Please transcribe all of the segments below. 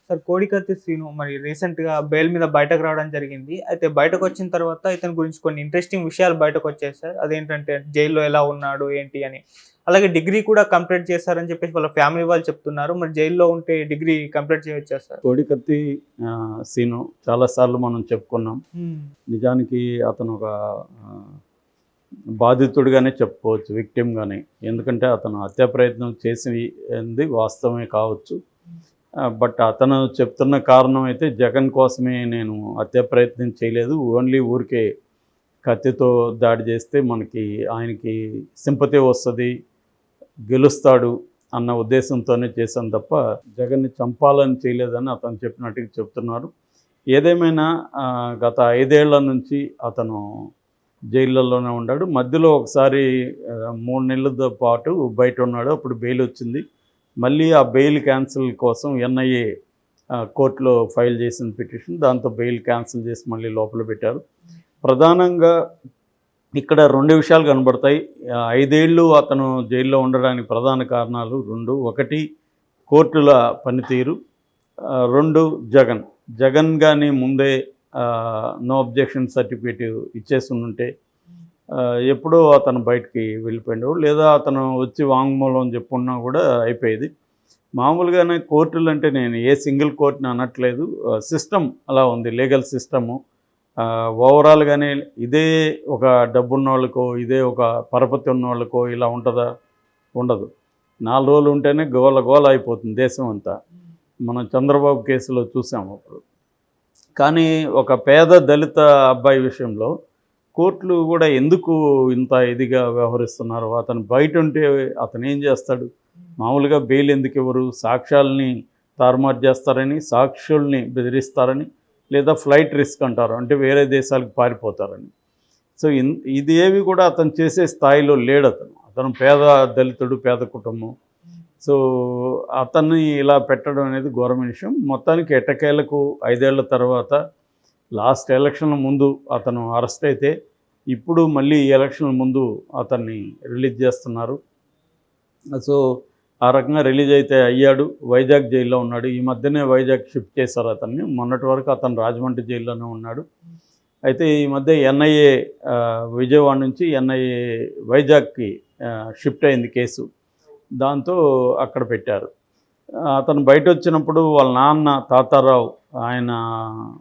Sir కోడికత్తి శ్రీను మరి రీసెంట్‌గా bail మీద బయటకు రావడం జరిగింది. అయితే బయటకొచ్చిన తర్వాత ఇతని గురించి కొన్ని ఇంట్రెస్టింగ్ విషయాలు బయటకొచ్చాయి సార్. అదేంటంటే జైల్‌లో ఎలా ఉన్నాడు, ఏంటి అని. అలాగే డిగ్రీ కూడా కంప్లీట్ చేశారని చెప్పేసి వాళ్ళ ఫ్యామిలీ వాళ్ళు చెప్తున్నారు. మరి జైల్‌లో ఉంటే డిగ్రీ కంప్లీట్ చేయొచ్చా సార్? కోడికత్తి సీను చాలా సార్లు మనం చెప్పుకున్నాం. హ్మ్. నిజానికి అతను ఒక ఆహ్, బాధితుడిగానే చెప్పుకోవచ్చు, విక్టిమ్‌గానే. ఎందుకంటే అతను హత్యా ప్రయత్నం చేసింది వాస్తవమే కావచ్చు. బట్ అతను చెప్తున్న కారణం అయితే జగన్ కోసమే నేను హత్యా ప్రయత్నం చేయలేదు. ఓన్లీ ఊరికే కత్తితో దాడి చేస్తే మనకి ఆయనకి సింపతి వస్తది, గెలుస్తాడు అన్న ఉద్దేశంతోనే చేశాను తప్ప జగన్‌ని చంపాలని చేయలేదని అతను చెప్పినట్టుగా చెప్తున్నారు. ఏదేమైనా గత 5 ఏళ్ల నుంచి అతను జైళ్ళలోనే ఉన్నాడు. మధ్యలో ఒకసారి 3 నెలలతో పాటు బయట ఉన్నాడు. అప్పుడు బెయిల్ వచ్చింది. మళ్ళీ ఆ బెయిల్ క్యాన్సిల్ కోసం ఎన్ఐఏ కోర్టులో ఫైల్ చేసిన పిటిషన్. దాంతో బెయిల్ క్యాన్సిల్ చేసి మళ్ళీ లోపల పెట్టారు. ప్రధానంగా ఇక్కడ 2 విషయాలు కనబడతాయి. 5 ఏళ్ళు అతను జైల్లో ఉండడానికి ప్రధాన కారణాలు 2. ఒకటి కోర్టుల పనితీరు. 2 జగన్ గాని ముందే నో అబ్జెక్షన్ సర్టిఫికేట్ ఇచ్చేసి ఉంటే ఎప్పుడో అతను బయటికి వెళ్ళిపోయాడు. లేదా అతను వచ్చి వాంగ్మూలం చెప్పున్నా కూడా అయిపోయేది. మామూలుగానే కోర్టులు అంటే నేను ఏ సింగిల్ కోర్టుని అనట్లేదు. సిస్టమ్ అలా ఉంది, లీగల్ సిస్టము. ఓవరాల్గానే ఇదే ఒక డబ్బున్నోళ్ళకో, ఇదే ఒక పరపతి ఉన్నోళ్ళకో ఇలా ఉంటుందా? ఉండదు. 4 రోజులు ఉంటేనే గోల గోల అయిపోతుంది దేశం అంతా. మనం చంద్రబాబు కేసులో చూసాము అప్పుడు. కానీ ఒక పేద దళిత అబ్బాయి విషయంలో కోర్టులు కూడా ఎందుకు ఇంత ఇదిగా వ్యవహరిస్తున్నారు? అతను బయట ఉంటే అతను ఏం చేస్తాడు? మామూలుగా బెయిల్ ఎందుకు ఇవ్వరు? సాక్ష్యాలని తారుమారు చేస్తారని, సాక్షుల్ని బెదిరిస్తారని, లేదా ఫ్లైట్ రిస్క్ అంటారు, అంటే వేరే దేశాలకు పారిపోతారని. సో ఇది ఏవి కూడా అతను చేసే స్థాయిలో లేడు. అతను పేద దళితుడు, పేద కుటుంబం. సో అతన్ని ఇలా పెట్టడం అనేది ఘోరమైన విషయం. మొత్తానికి ఎట్టకేలకు 5 ఏళ్ల తర్వాత లాస్ట్ ఎలక్షన్ల ముందు అతను అరెస్ట్ అయితే ఇప్పుడు మళ్ళీ ఈ ఎలక్షన్ల ముందు అతన్ని రిలీజ్ చేస్తున్నారు. సో ఆ రకంగా రిలీజ్ అయితే అయ్యాడు. వైజాగ్ జైల్లో ఉన్నాడు. ఈ మధ్యనే వైజాగ్ షిఫ్ట్ చేశారు అతన్ని. మొన్నటి వరకు అతను రాజమండ్రి జైల్లోనే ఉన్నాడు. అయితే ఈ మధ్య ఎన్ఐఏ విజయవాడ నుంచి ఎన్ఐఏ వైజాగ్కి షిఫ్ట్ అయింది కేసు. దాంతో అక్కడ పెట్టారు. అతను బయట వచ్చినప్పుడు వాళ్ళ నాన్న తాతారావు ఆయన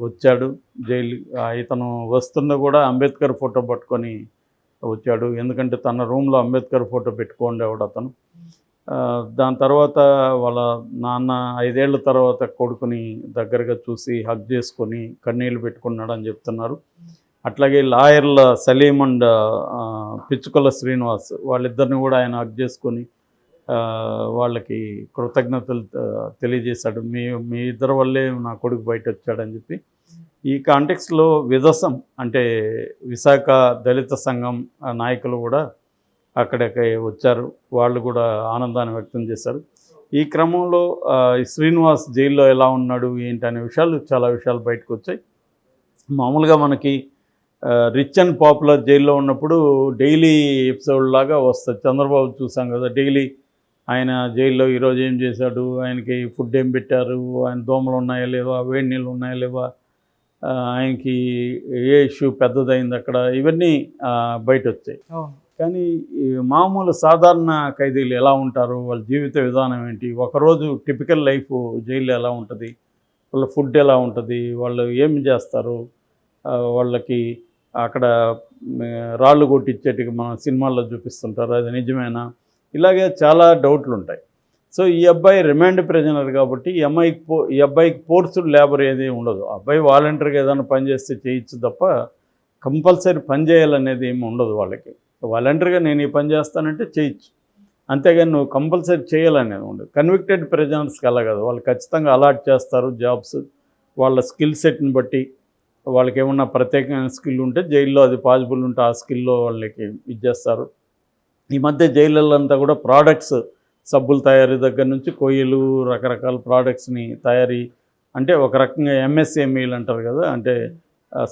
వచ్చాడు జైలు. ఇతను వస్తున్న కూడా అంబేద్కర్ ఫోటో పట్టుకొని వచ్చాడు. ఎందుకంటే తన రూమ్లో అంబేద్కర్ ఫోటో పెట్టుకోండేవాడు అతను. దాని తర్వాత వాళ్ళ నాన్న 5 ఏళ్ల తర్వాత కొడుకుని దగ్గరగా చూసి హగ్ చేసుకొని కన్నీళ్ళు పెట్టుకున్నాడని చెప్తున్నారు. అట్లాగే లాయర్ల సలీం అండ్ పిచ్చుకొల్ల శ్రీనివాస్ వాళ్ళిద్దరిని కూడా ఆయన హగ్ చేసుకొని వాళ్ళకి కృతజ్ఞతలు తెలియజేశాడు. మీ ఇద్దరి వల్లే నా కొడుకు బయట వచ్చాడని చెప్పి. ఈ కాంటెక్స్లో విదసం అంటే విశాఖ దళిత సంఘం నాయకులు కూడా అక్కడికి వచ్చారు. వాళ్ళు కూడా ఆనందాన్ని వ్యక్తం చేశారు. ఈ క్రమంలో శ్రీనివాస్ జైల్లో ఎలా ఉన్నాడు ఏంటి అనే విషయాలు, చాలా విషయాలు బయటకు వచ్చాయి. మామూలుగా మనకి రిచ్ అండ్ పాపులర్ జైల్లో ఉన్నప్పుడు డైలీ ఎపిసోడ్ లాగా వస్తుంది. చంద్రబాబు చూసాం కదా, డైలీ ఆయన జైల్లో ఈరోజు ఏం చేశాడు, ఆయనకి ఫుడ్ ఏం పెట్టారు, ఆయన దోమలు ఉన్నాయా లేవా, వేడి నీళ్ళు ఉన్నాయా లేవా, ఆయనకి ఏ ఇష్యూ పెద్దదైంది అక్కడ, ఇవన్నీ బయట వచ్చాయి. కానీ మామూలు సాధారణ ఖైదీలు ఎలా ఉంటారు, వాళ్ళ జీవిత విధానం ఏంటి, ఒకరోజు టిపికల్ లైఫ్ జైల్లో ఎలా ఉంటుంది, వాళ్ళ ఫుడ్ ఎలా ఉంటుంది, వాళ్ళు ఏం చేస్తారు, వాళ్ళకి అక్కడ రాళ్ళు కొట్టించేటికి మన సినిమాల్లో చూపిస్తుంటారు, అది నిజమేనా, ఇలాగే చాలా డౌట్లు ఉంటాయి. సో ఈ అబ్బాయి రిమాండ్ ప్రిజనర్ కాబట్టి ఈ అబ్బాయికి ఫోర్స్డ్ లేబర్ ఏది ఉండదు. అబ్బాయి వాలంటరీగా ఏదైనా పని చేస్తే చేయొచ్చు తప్ప కంపల్సరీ పని చేయాలనేది ఏమి ఉండదు వాళ్ళకి. వాలంటరీగా నేను ఈ పని చేస్తానంటే చేయొచ్చు, అంతేగాని నువ్వు కంపల్సరీ చేయాలనేది ఉండదు. కన్విక్టెడ్ ప్రిజనర్స్కి అలా కాదు, వాళ్ళు ఖచ్చితంగా అలాట్ చేస్తారు జాబ్స్. వాళ్ళ స్కిల్ సెట్ని బట్టి వాళ్ళకి ఏమన్నా ప్రత్యేకమైన స్కిల్ ఉంటే జైల్లో అది పాసిబుల్ ఉంటే ఆ స్కిల్లో వాళ్ళకి ఇచ్చేస్తారు. ఈ మధ్య జైళ్ళల్లో అంతా కూడా ప్రోడక్ట్స్, సబ్బుల తయారీ దగ్గర నుంచి కొయ్యలు, రకరకాల ప్రోడక్ట్స్ని తయారీ, అంటే ఒక రకంగా ఎంఎస్ఎంఈలు అంటారు కదా, అంటే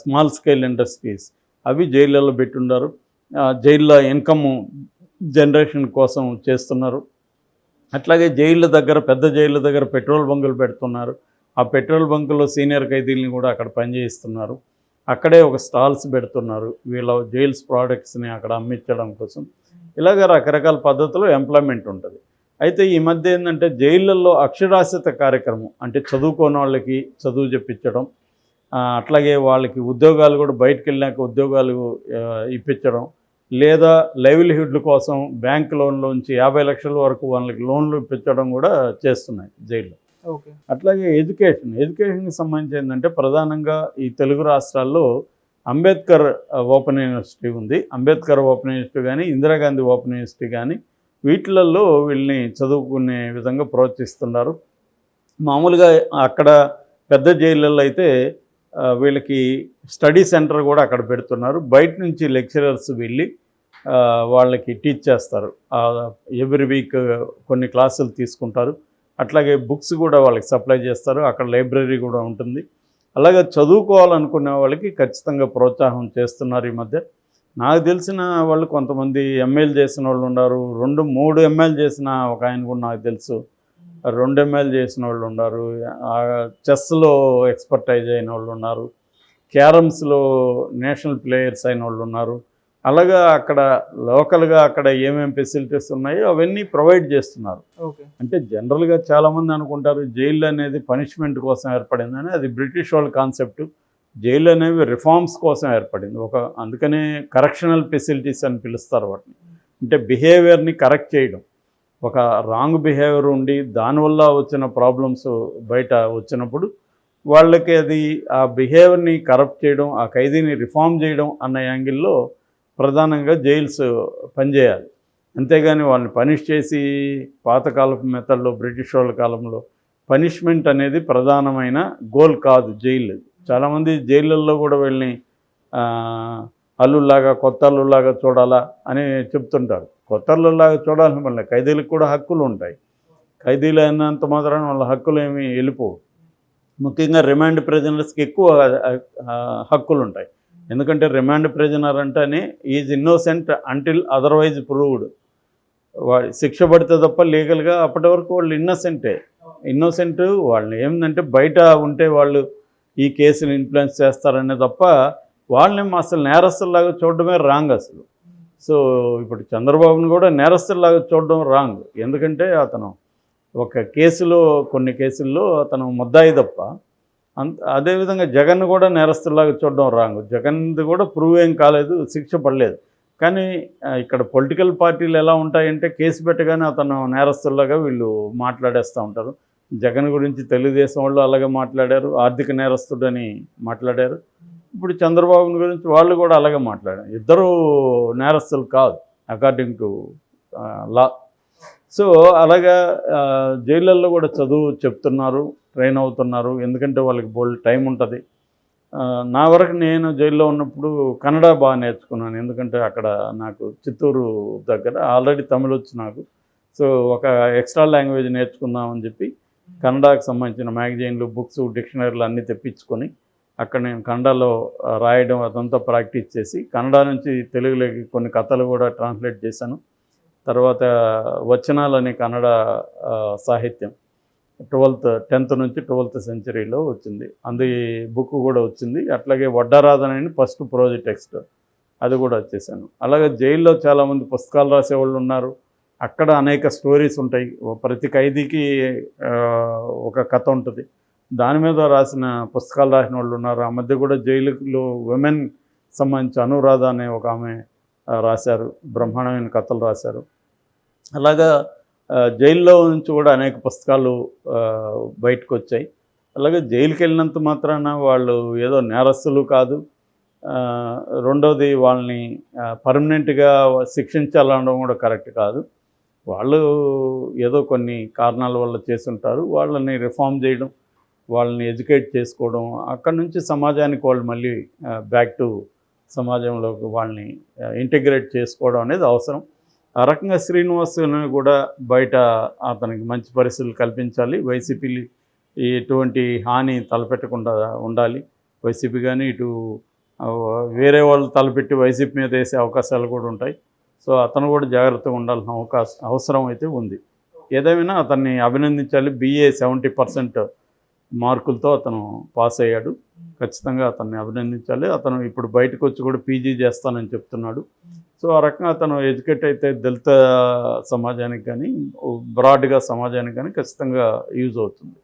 స్మాల్ స్కేల్ ఇండస్ట్రీస్, అవి జైళ్ళల్లో పెట్టుండారు. జైల్లో ఇన్కమ్ జనరేషన్ కోసం చేస్తున్నారు. అట్లాగే జైళ్ళ దగ్గర, పెద్ద జైళ్ళ దగ్గర పెట్రోల్ బంకులు పెడుతున్నారు. ఆ పెట్రోల్ బంకులో సీనియర్ ఖైదీల్ని కూడా అక్కడ పనిచేయిస్తున్నారు. అక్కడే ఒక స్టాల్స్ పెడుతున్నారు వీళ్ళ జైల్స్ ప్రోడక్ట్స్ని అక్కడ అమ్మించడం కోసం. ఇలాగ రకరకాల పద్ధతుల్లో ఎంప్లాయ్మెంట్ ఉంటుంది. అయితే ఈ మధ్య ఏంటంటే జైళ్ళల్లో అక్షరాస్యత కార్యక్రమం, అంటే చదువుకోని వాళ్ళకి చదువు చెప్పించడం, అట్లాగే వాళ్ళకి ఉద్యోగాలు కూడా బయటకు వెళ్ళాక ఉద్యోగాలు ఇప్పించడం, లేదా లైవ్లీహుడ్ల కోసం బ్యాంక్ లోన్లోంచి 50 లక్షల వరకు వాళ్ళకి లోన్లు ఇప్పించడం కూడా చేస్తున్నాయి జైల్లో. ఓకే. అట్లాగే ఎడ్యుకేషన్కి సంబంధించి ఏంటంటే ప్రధానంగా ఈ తెలుగు రాష్ట్రాల్లో అంబేద్కర్ ఓపెన్ యూనివర్సిటీ ఉంది. అంబేద్కర్ ఓపెన్ యూనివర్సిటీ కానీ, ఇందిరాగాంధీ ఓపెన్ యూనివర్సిటీ కానీ వీటిలలో వీళ్ళని చదువుకునే విధంగా ప్రోత్సహిస్తున్నారు. మామూలుగా అక్కడ పెద్ద జైళ్ళల్లో అయితే వీళ్ళకి స్టడీ సెంటర్ కూడా అక్కడ పెడుతున్నారు. బయట నుంచి లెక్చరర్స్ వెళ్ళి వాళ్ళకి టీచ్ చేస్తారు. ఎవ్రీ వీక్ కొన్ని క్లాసులు తీసుకుంటారు. అట్లాగే బుక్స్ కూడా వాళ్ళకి సప్లై చేస్తారు. అక్కడ లైబ్రరీ కూడా ఉంటుంది. అలాగే చదువుకోవాలనుకునే వాళ్ళకి ఖచ్చితంగా ప్రోత్సాహం చేస్తున్నారు ఈ మధ్య. నాకు తెలిసిన వాళ్ళు కొంతమంది ఎంఏలు చేసిన వాళ్ళు ఉన్నారు. 2-3 ఎంఏలు చేసిన ఒక ఆయన కూడా నాకు తెలుసు. 2 ఎంఏలు చేసిన వాళ్ళు ఉన్నారు. చెస్లో ఎక్స్పర్టైజ్ అయిన వాళ్ళు ఉన్నారు. క్యారమ్స్లో నేషనల్ ప్లేయర్స్ అయిన వాళ్ళు ఉన్నారు. అలాగా అక్కడ లోకల్గా అక్కడ ఏమేమి ఫెసిలిటీస్ ఉన్నాయో అవన్నీ ప్రొవైడ్ చేస్తున్నారు. ఓకే. అంటే జనరల్గా చాలామంది అనుకుంటారు జైలు అనేది పనిష్మెంట్ కోసం ఏర్పడిందని. అది బ్రిటిష్ వాళ్ళ కాన్సెప్ట్. జైలు అనేవి రిఫార్మ్స్ కోసం ఏర్పడింది. అందుకనే కరెక్షనల్ ఫెసిలిటీస్ అని పిలుస్తారు వాటిని. అంటే బిహేవియర్ని కరెక్ట్ చేయడం. ఒక రాంగ్ బిహేవియర్ ఉండి దానివల్ల వచ్చిన ప్రాబ్లమ్స్ బయట వచ్చినప్పుడు వాళ్ళకి అది ఆ బిహేవియర్ని కరప్ట్ చేయడం, ఆ ఖైదీని రిఫార్మ్ చేయడం అన్న యాంగిల్లో ప్రధానంగా జైల్స్ పనిచేయాలి. అంతేగాని వాళ్ళని పనిష్ చేసి పాతకాలపు మెథడ్లో బ్రిటిష్ వాళ్ళ కాలంలో పనిష్మెంట్ అనేది ప్రధానమైన గోల్ కాదు జైలు. చాలామంది జైళ్ళల్లో కూడా వెళ్ళి అల్లుల్లాగా కొత్త అల్లుల్లాగా చూడాలా అని చెప్తుంటారు. కొత్త అల్లుల్లాగా చూడాలని మళ్ళీ ఖైదీలకు కూడా హక్కులు ఉంటాయి. ఖైదీలు అయినంత మాత్రాన వాళ్ళ హక్కులు ఏమి వెళ్ళిపోవు. ముఖ్యంగా రిమాండ్ ప్రిజనర్స్కి ఎక్కువ హక్కులు ఉంటాయి. ఎందుకంటే రిమాండ్ ప్రిజనర్ అంటేనే is innocent until otherwise proved. వాడి శిక్ష పడితే తప్ప లీగల్గా అప్పటి వరకు వాళ్ళు ఇన్నోసెంట్. వాళ్ళని ఏంటంటే బయట ఉంటే వాళ్ళు ఈ కేసుని ఇన్ఫ్లుయెన్స్ చేస్తారనే తప్ప వాళ్ళని అసలు నేరస్తుల్లాగా చూడడమే రాంగ్ అసలు. సో ఇప్పుడు చంద్రబాబుని కూడా నేరస్తుల్లాగా చూడడం రాంగ్. ఎందుకంటే అతను ఒక కేసులో కొన్ని కేసుల్లో అతను ముద్దాయి తప్ప అదేవిధంగా జగన్ కూడా నేరస్తుల్లాగా చూడడం రాంగ్. జగన్ది కూడా ప్రూవ్ ఏం కాలేదు, శిక్ష పడలేదు. కానీ ఇక్కడ పొలిటికల్ పార్టీలు ఎలా ఉంటాయంటే కేసు పెట్టగానే అతను నేరస్తుల్లాగా వీళ్ళు మాట్లాడేస్తూ ఉంటారు. జగన్ గురించి తెలుగుదేశం వాళ్ళు అలాగే మాట్లాడారు, ఆర్థిక నేరస్తుడని మాట్లాడారు. ఇప్పుడు చంద్రబాబుని గురించి వాళ్ళు కూడా అలాగే మాట్లాడారు. ఇద్దరు నేరస్తులు కాదు అకార్డింగ్ టు లా. సో అలాగా జైళ్ళల్లో కూడా చదువు చెప్తున్నారు, ట్రైన్ అవుతున్నారు. ఎందుకంటే వాళ్ళకి బోల్డ్ టైం ఉంటుంది. నా వరకు నేను జైల్లో ఉన్నప్పుడు కన్నడ బాగా నేర్చుకున్నాను. ఎందుకంటే అక్కడ నాకు చిత్తూరు దగ్గర ఆల్రెడీ తమిళ్ వచ్చు నాకు. సో ఒక ఎక్స్ట్రా లాంగ్వేజ్ నేర్చుకుందామని చెప్పి కన్నడకు సంబంధించిన మ్యాగజైన్లు, బుక్స్, డిక్షనరీలు అన్నీ తెప్పించుకొని అక్కడ నేను కన్నడలో రాయడం అదంతా ప్రాక్టీస్ చేసి కన్నడ నుంచి తెలుగులోకి కొన్ని కథలు కూడా ట్రాన్స్లేట్ చేశాను. తర్వాత వచనాలని కన్నడ సాహిత్యం 10th నుంచి 12th సెంచరీలో వచ్చింది. అందు బుక్ కూడా వచ్చింది. అట్లాగే వడ్డారాధన అని ఫస్ట్ ప్రోజ్ టెక్స్ట్ అది కూడా వచ్చేసాను. అలాగే జైల్లో చాలామంది పుస్తకాలు రాసేవాళ్ళు ఉన్నారు. అక్కడ అనేక స్టోరీస్ ఉంటాయి. ప్రతి ఖైదీకి ఒక కథ ఉంటుంది. దాని మీద రాసిన పుస్తకాలు రాసిన వాళ్ళు ఉన్నారు. ఆ మధ్య కూడా జైలులో విమెన్ సంబంధించి అనురాధ అనే ఒక ఆమె రాశారు, బ్రహ్మాండమైన కథలు రాశారు. అలాగా జైల్లో నుంచి కూడా అనేక పుస్తకాలు బయటకు వచ్చాయి. అలాగే జైలుకి వెళ్ళినంత మాత్రాన వాళ్ళు ఏదో నేరస్తులు కాదు. రెండోది వాళ్ళని పర్మనెంట్గా శిక్షించాలనడం కూడా కరెక్ట్ కాదు. వాళ్ళు ఏదో కొన్ని కారణాల వల్ల చేసుంటారు. వాళ్ళని రిఫార్మ్ చేయడం, వాళ్ళని ఎడ్యుకేట్ చేసుకోవడం, అక్కడి నుంచి సమాజానికి వాళ్ళు మళ్ళీ బ్యాక్ టు సమాజంలోకి వాళ్ళని ఇంటిగ్రేట్ చేసుకోవడం అనేది అవసరం. ఆ రకంగా శ్రీనివాసుని కూడా బయట అతనికి మంచి పరిస్థితులు కల్పించాలి. వైసీపీ ఎటువంటి హాని తలపెట్టకుండా ఉండాలి. వైసీపీ కానీ ఇటు వేరే వాళ్ళు తలపెట్టి వైసీపీ మీద వేసే అవకాశాలు కూడా ఉంటాయి. సో అతను కూడా జాగ్రత్తగా ఉండాల్సిన అవసరం అయితే ఉంది. ఏదేమైనా అతన్ని అభినందించాలి. BA 70% మార్కులతో అతను పాస్ అయ్యాడు. ఖచ్చితంగా అతన్ని అభినందించాలి. అతను ఇప్పుడు బయటకు వచ్చి కూడా పీజీ చేస్తానని చెప్తున్నాడు. సో ఆ రకంగా అతను ఎడ్యుకేట్ అయితే దళిత సమాజానికి కానీ బ్రాడ్గా సమాజానికి కానీ ఖచ్చితంగా యూజ్ అవుతుంది.